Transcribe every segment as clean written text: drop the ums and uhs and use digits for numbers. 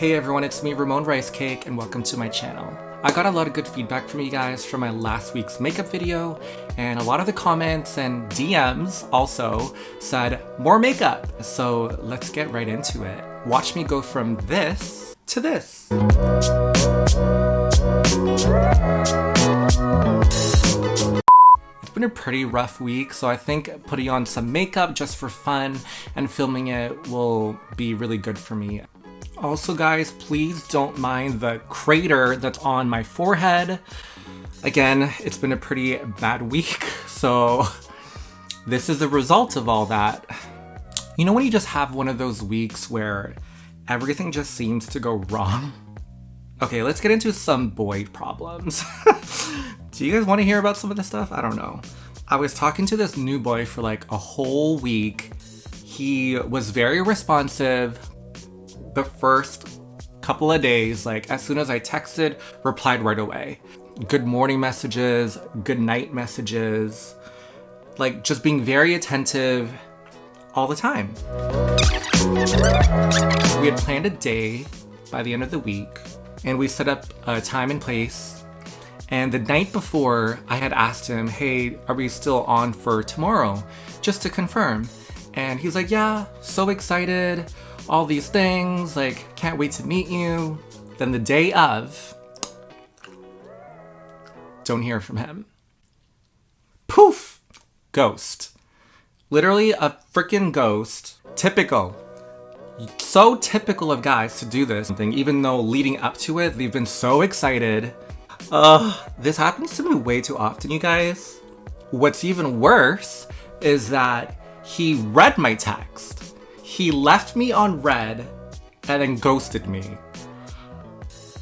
Hey everyone, it's me, Ramon Rice Cake, and welcome to my channel. I got a lot of good feedback from you guys from my last week's makeup video, and a lot of the comments and DMs also said more makeup. So let's get right into it. Watch me go from this to this. It's been a pretty rough week, so I think putting on some makeup just for fun and filming it will be really good for me. Also guys, please don't mind the crater that's on my forehead. Again, it's been a pretty bad week, so this is the result of all that. You know when you just have one of those weeks where everything just seems to go wrong? Okay, let's get into some boy problems. Do you guys want to hear about some of this stuff? I don't know. I was talking to this new boy for like a whole week. He was very responsive. The first couple of days, like as soon as I texted, replied right away. Good morning messages, good night messages, like just being very attentive all the time. We had planned a day by the end of the week, and we set up a time and place. And the night before, I had asked him, hey, are we still on for tomorrow? Just to confirm. And he's like, yeah, so excited. All these things, like, can't wait to meet you. Then the day of, don't hear from him. Poof! Ghost. Literally a freaking ghost. Typical. So typical of guys to do this, even though leading up to it, they've been so excited. This happens to me way too often, you guys. What's even worse is that he read my text. He left me on red and then ghosted me.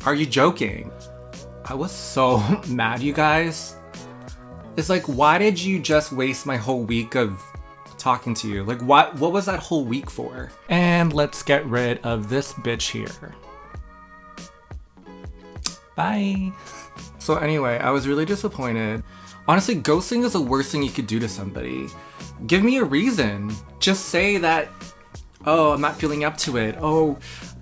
Are you joking? I was so mad, you guys. It's like, why did you just waste my whole week of talking to you? Like, what was that whole week for? And let's get rid of this bitch here. Bye. So anyway, I was really disappointed. Honestly, ghosting is the worst thing you could do to somebody. Give me a reason. Just say that, oh, I'm not feeling up to it. Oh,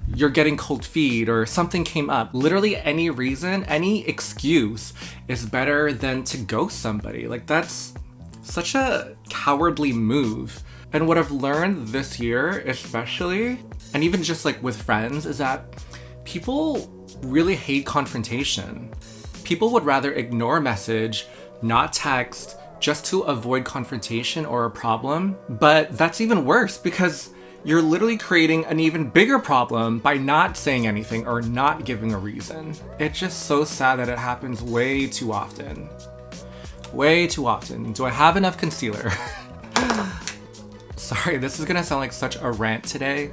you're getting cold feet or something came up. Literally any reason, any excuse is better than to ghost somebody. Like that's such a cowardly move. And what I've learned this year, especially, and even just like with friends, is that people really hate confrontation. People would rather ignore a message, not text, just to avoid confrontation or a problem. But that's even worse because you're literally creating an even bigger problem by not saying anything or not giving a reason. It's just so sad that it happens way too often. Way too often. Do I have enough concealer? Sorry, this is gonna sound like such a rant today.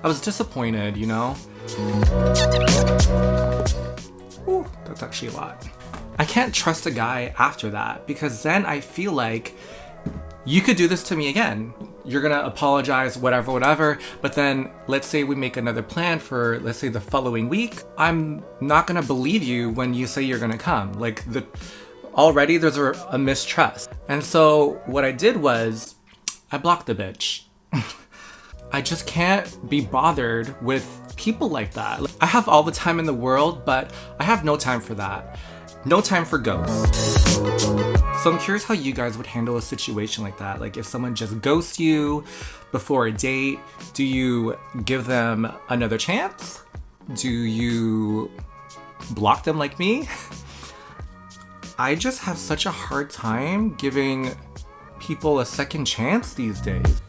I was disappointed, you know? Ooh, that's actually a lot. I can't trust a guy after that because then I feel like you could do this to me again. You're gonna apologize, whatever, but then let's say we make another plan for, let's say the following week. I'm not gonna believe you when you say you're gonna come. Like already there's a mistrust. And so what I did was I blocked the bitch. I just can't be bothered with people like that. I have all the time in the world, but I have no time for that. No time for ghosts. So I'm curious how you guys would handle a situation like that. Like if someone just ghosts you before a date, do you give them another chance? Do you block them like me? I just have such a hard time giving people a second chance these days.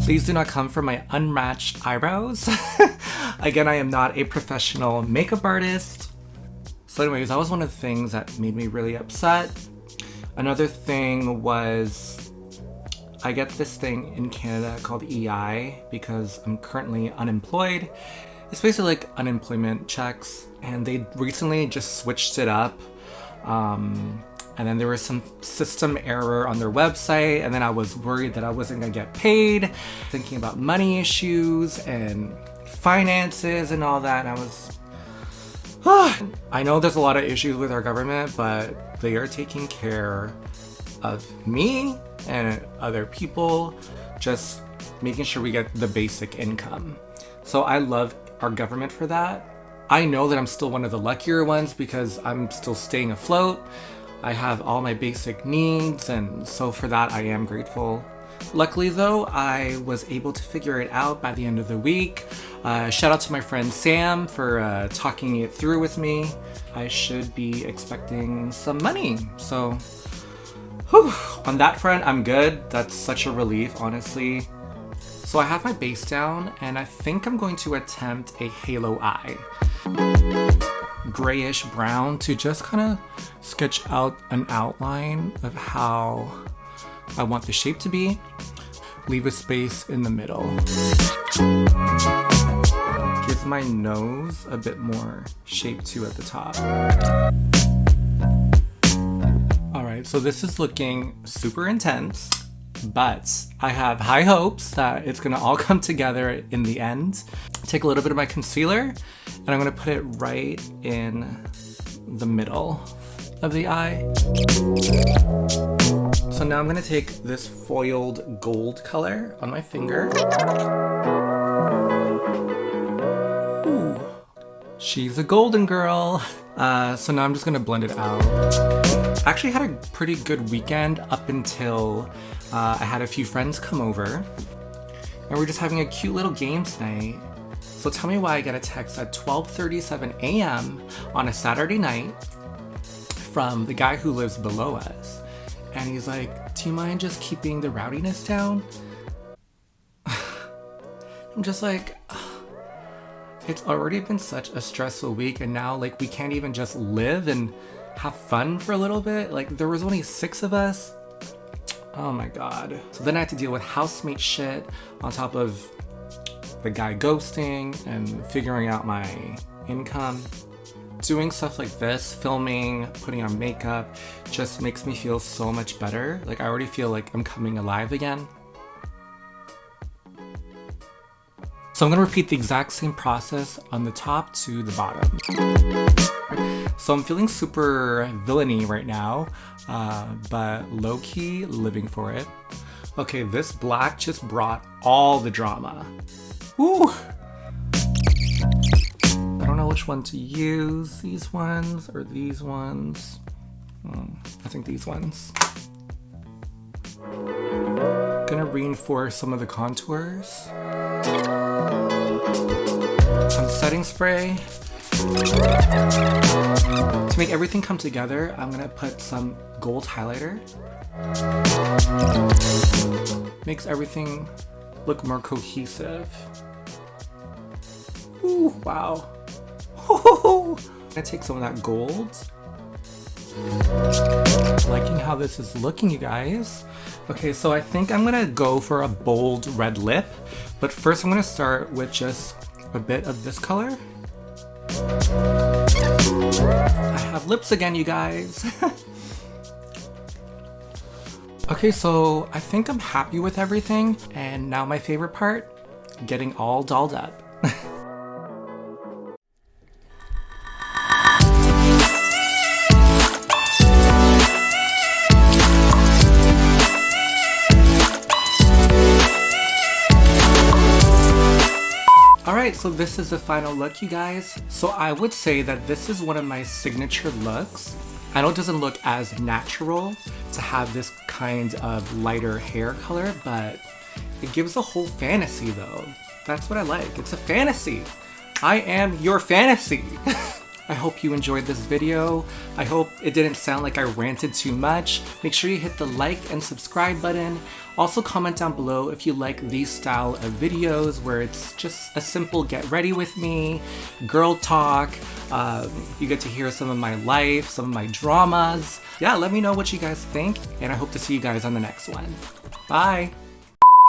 Please do not come for my unmatched eyebrows. Again, I am not a professional makeup artist. So anyways, that was one of the things that made me really upset. Another thing was I get this thing in Canada called EI because I'm currently unemployed. It's basically like unemployment checks, and they recently just switched it up. And then there was some system error on their website, and then I was worried that I wasn't gonna get paid, thinking about money issues and finances and all that, and I was, I know there's a lot of issues with our government, but they are taking care of me and other people. Just making sure we get the basic income. So I love our government for that. I know that I'm still one of the luckier ones because I'm still staying afloat. I have all my basic needs, and so for that I am grateful. Luckily though, I was able to figure it out by the end of the week. Shout out to my friend Sam for talking it through with me. I should be expecting some money, so whew, on that front I'm good. That's such a relief, honestly. So I have my base down, and I think I'm going to attempt a halo eye. Grayish brown to just kind of sketch out an outline of how I want the shape to be. Leave a space in the middle. Give my nose a bit more shape too at the top. Alright, so this is looking super intense, but I have high hopes that it's gonna all come together in the end. Take a little bit of my concealer, and I'm gonna put it right in the middle of the eye. So now I'm gonna take this foiled gold color on my finger. Ooh, she's a golden girl. So now I'm just gonna blend it out. I actually had a pretty good weekend up until I had a few friends come over, and we're just having a cute little games night. So tell me why I get a text at 12:37 a.m. on a Saturday night from the guy who lives below us. And he's like, do you mind just keeping the rowdiness down? I'm just like, it's already been such a stressful week, and now like we can't even just live and have fun for a little bit. Like there was only 6 of us. Oh my god. So then I had to deal with housemate shit on top of the guy ghosting and figuring out my income. Doing stuff like this, filming, putting on makeup, just makes me feel so much better. Like I already feel like I'm coming alive again. So I'm gonna repeat the exact same process on the top to the bottom. So I'm feeling super villainy right now, but low-key living for it. Okay, this black just brought all the drama. Woo! I don't know which one to use, these ones or these ones. I think these ones. Gonna reinforce some of the contours. Some setting spray. To make everything come together, I'm gonna put some gold highlighter. Makes everything look more cohesive. Ooh, wow. I'm gonna take some of that gold. Liking how this is looking, you guys. Okay, so I think I'm gonna go for a bold red lip, but first I'm gonna start with just a bit of this color. I have lips again, you guys. Okay, so I think I'm happy with everything, and now my favorite part, getting all dolled up. Alright, so this is the final look, you guys. So I would say that this is one of my signature looks. I know it doesn't look as natural to have this kind of lighter hair color, but it gives a whole fantasy though. That's what I like. It's a fantasy. I am your fantasy. I hope you enjoyed this video. I hope it didn't sound like I ranted too much. Make sure you hit the like and subscribe button. Also comment down below if you like these style of videos where it's just a simple get ready with me, girl talk. You get to hear some of my life, some of my dramas. Yeah, let me know what you guys think, and I hope to see you guys on the next one. Bye!